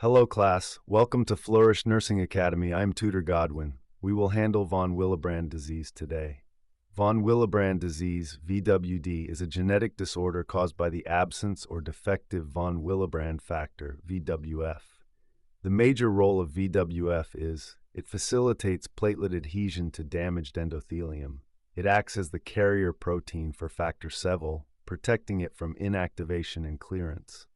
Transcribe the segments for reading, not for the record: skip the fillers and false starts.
Hello class, welcome to Flourish Nursing Academy. I'm Tutor Godwin. We will handle von Willebrand disease today. Von Willebrand disease, VWD, is a genetic disorder caused by the absence or defective von Willebrand factor, VWF. The major role of VWF is it facilitates platelet adhesion to damaged endothelium. It acts as the carrier protein for factor VII, protecting it from inactivation and clearance.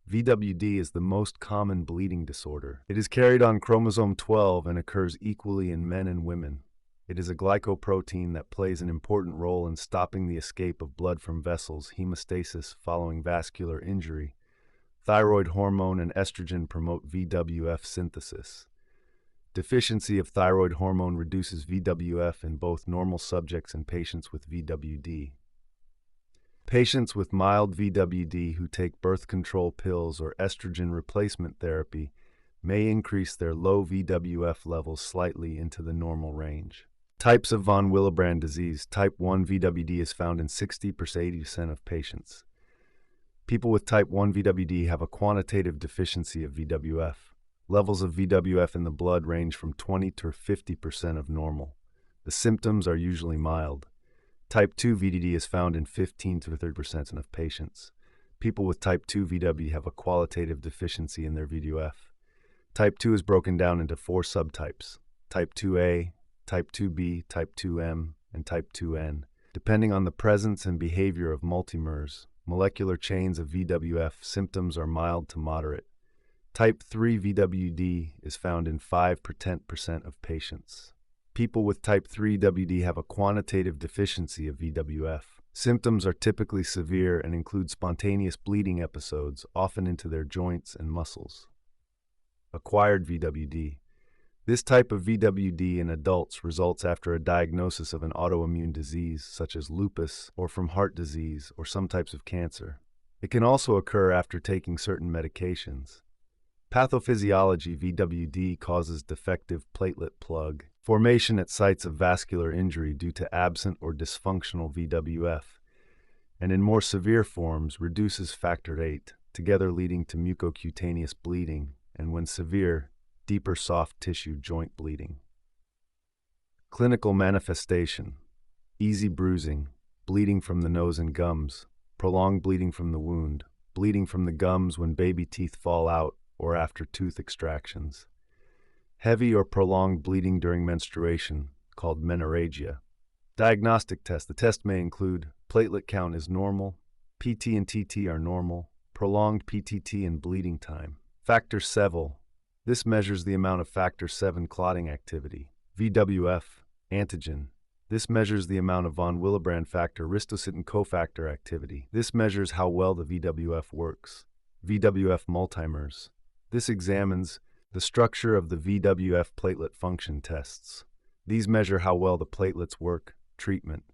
VWD is the most common bleeding disorder. It is carried on chromosome 12 and occurs equally in men and women. It is a glycoprotein that plays an important role in stopping the escape of blood from vessels, hemostasis following vascular injury. Thyroid hormone and estrogen promote VWF synthesis. Deficiency of thyroid hormone reduces VWF in both normal subjects and patients with VWD. Patients with mild VWD who take birth control pills or estrogen replacement therapy may increase their low VWF levels slightly into the normal range. Types of von Willebrand disease. Type 1 VWD is found in 60–80% of patients. People with type 1 VWD have a quantitative deficiency of VWF. Levels of VWF in the blood range from 20 to 50% of normal. The symptoms are usually mild. Type 2 VDD is found in 15–30% of patients. People with type 2 VWD have a qualitative deficiency in their VWF. Type 2 is broken down into 4 subtypes: type 2A, type 2B, type 2M, and type 2N. Depending on the presence and behavior of multimers, molecular chains of VWF, symptoms are mild to moderate. Type 3 VWD is found in 5–10% of patients. People with type 3 WD have a quantitative deficiency of VWF. Symptoms are typically severe and include spontaneous bleeding episodes, often into their joints and muscles. Acquired VWD. This type of VWD in adults results after a diagnosis of an autoimmune disease such as lupus or from heart disease or some types of cancer. It can also occur after taking certain medications. Pathophysiology. VWD causes defective platelet plug formation at sites of vascular injury due to absent or dysfunctional VWF, and in more severe forms reduces factor VIII, together leading to mucocutaneous bleeding, and when severe, deeper soft tissue joint bleeding. Clinical manifestation: easy bruising, bleeding from the nose and gums, prolonged bleeding from the wound, bleeding from the gums when baby teeth fall out or after tooth extractions. Heavy or prolonged bleeding during menstruation, called menorrhagia. Diagnostic test. The test may include platelet count is normal, PT and TT are normal, prolonged PTT and bleeding time. Factor VII. This measures the amount of factor VII clotting activity. VWF, antigen. This measures the amount of von Willebrand factor ristocytin cofactor activity. This measures how well the VWF works. VWF multimers. This examines the structure of the VWF platelet function tests. These measure how well the platelets work. Treatment.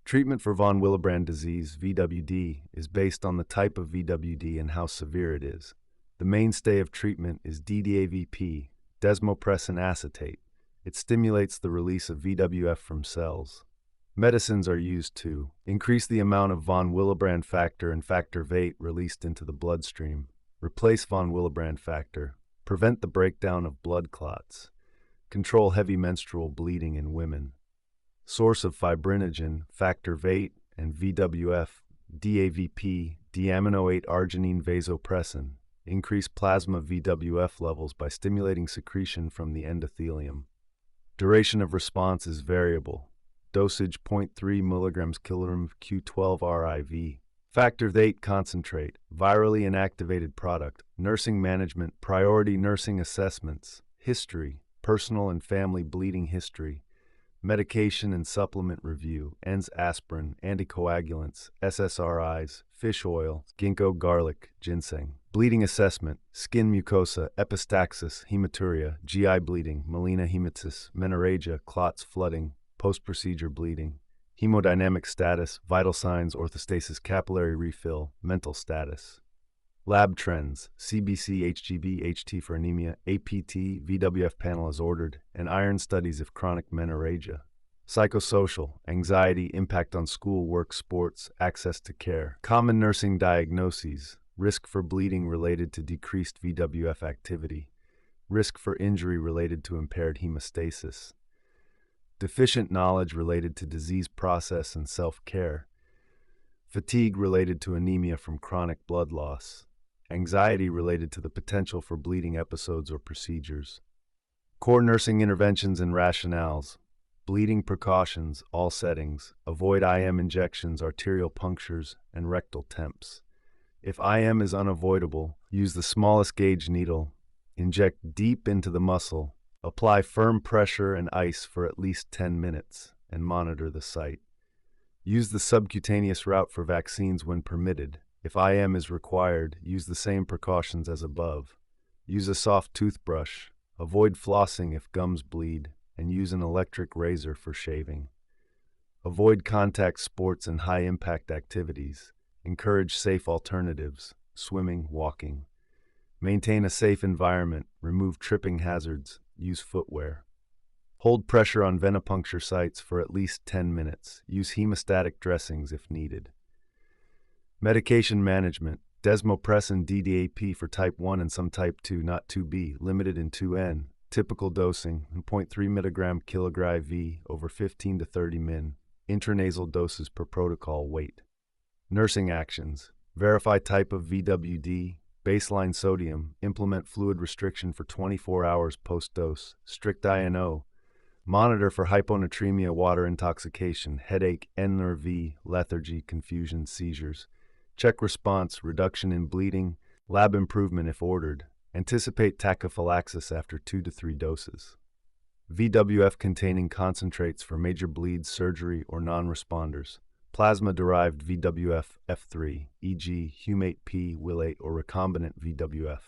Treatment for von Willebrand disease, VWD, is based on the type of VWD and how severe it is. The mainstay of treatment is DDAVP, desmopressin acetate. It stimulates the release of VWF from cells. Medicines are used to increase the amount of von Willebrand factor and factor VIII released into the bloodstream, replace von Willebrand factor, prevent the breakdown of blood clots, control heavy menstrual bleeding in women. Source of fibrinogen, factor VIII, and VWF, DAVP, diamino-8 arginine vasopressin, increase plasma VWF levels by stimulating secretion from the endothelium. Duration of response is variable. Dosage 0.3 mg kg Q12R IV. Factor VIII concentrate, virally inactivated product, nursing management, priority nursing assessments, history, personal and family bleeding history, medication and supplement review, ENS aspirin, anticoagulants, SSRIs, fish oil, ginkgo garlic, ginseng. Bleeding assessment, skin mucosa, epistaxis, hematuria, GI bleeding, melanohematous, menorrhagia, clots, flooding, post-procedure bleeding. Hemodynamic status, vital signs, orthostasis, capillary refill, mental status. Lab trends, CBC, HGB, HT for anemia, APT, VWF panel is ordered, and iron studies if chronic menorrhagia. Psychosocial, anxiety, impact on school, work, sports, access to care. Common nursing diagnoses, risk for bleeding related to decreased VWF activity, risk for injury related to impaired hemostasis, deficient knowledge related to disease process and self-care, fatigue related to anemia from chronic blood loss, anxiety related to the potential for bleeding episodes or procedures. Core nursing interventions and rationales. Bleeding precautions, all settings. Avoid IM injections, arterial punctures, and rectal temps. If IM is unavoidable, use the smallest gauge needle. Inject deep into the muscle. Apply firm pressure and ice for at least 10 minutes, and monitor the site. Use the subcutaneous route for vaccines when permitted. If IM is required, use the same precautions as above. Use a soft toothbrush. Avoid flossing if gums bleed, and use an electric razor for shaving. Avoid contact sports and high-impact activities. Encourage safe alternatives, swimming, walking. Maintain a safe environment, remove tripping hazards, use footwear. Hold pressure on venipuncture sites for at least 10 minutes. Use hemostatic dressings if needed. Medication management. Desmopressin DDAP for type 1 and some type 2, not 2B, limited in 2N. Typical dosing, 0.3 mg kg IV over 15 to 30 min. Intranasal doses per protocol weight. Nursing actions. Verify type of VWD. Baseline sodium. Implement fluid restriction for 24 hours post-dose. Strict INO. Monitor for hyponatremia, water intoxication, headache, NRV, lethargy, confusion, seizures. Check response, reduction in bleeding, lab improvement if ordered. Anticipate tachyphylaxis after 2 to 3 doses. VWF-containing concentrates for major bleeds, surgery, or non-responders. Plasma-derived VWF F3, e.g. humate P, willate, or recombinant VWF.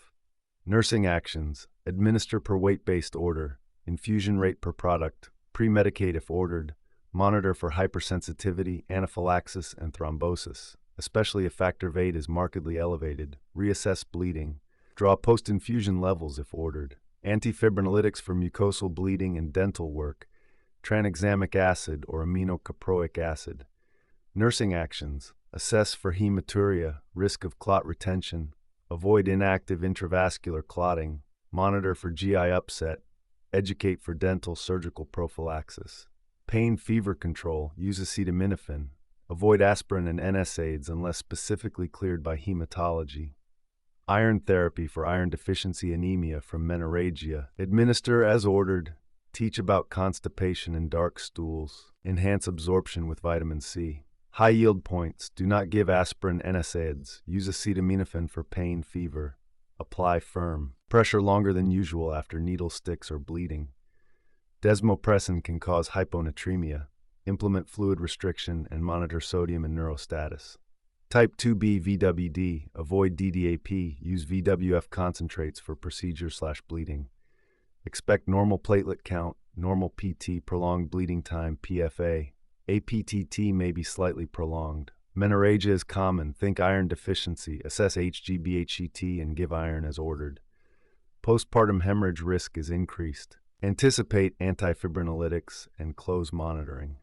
Nursing actions. Administer per weight-based order. Infusion rate per product. Pre-medicate if ordered. Monitor for hypersensitivity, anaphylaxis, and thrombosis, especially if factor VIII is markedly elevated. Reassess bleeding. Draw post-infusion levels if ordered. Antifibrinolytics for mucosal bleeding and dental work. Tranexamic acid or aminocaproic acid. Nursing actions. Assess for hematuria, risk of clot retention. Avoid inactive intravascular clotting. Monitor for GI upset. Educate for dental surgical prophylaxis. Pain fever control. Use acetaminophen. Avoid aspirin and NSAIDs unless specifically cleared by hematology. Iron therapy for iron deficiency anemia from menorrhagia. Administer as ordered. Teach about constipation and dark stools. Enhance absorption with vitamin C. High yield points. Do not give aspirin NSAIDs. Use acetaminophen for pain fever. Apply firm. Pressure longer than usual after needle sticks or bleeding. Desmopressin can cause hyponatremia. Implement fluid restriction and monitor sodium and neurostatus. Type 2B VWD, avoid DDAP, use VWF concentrates for procedure/bleeding. Expect normal platelet count, normal PT, prolonged bleeding time, PFA. APTT may be slightly prolonged. Menorrhagia is common, think iron deficiency, assess HGB-HCT and give iron as ordered. Postpartum hemorrhage risk is increased. Anticipate antifibrinolytics and close monitoring.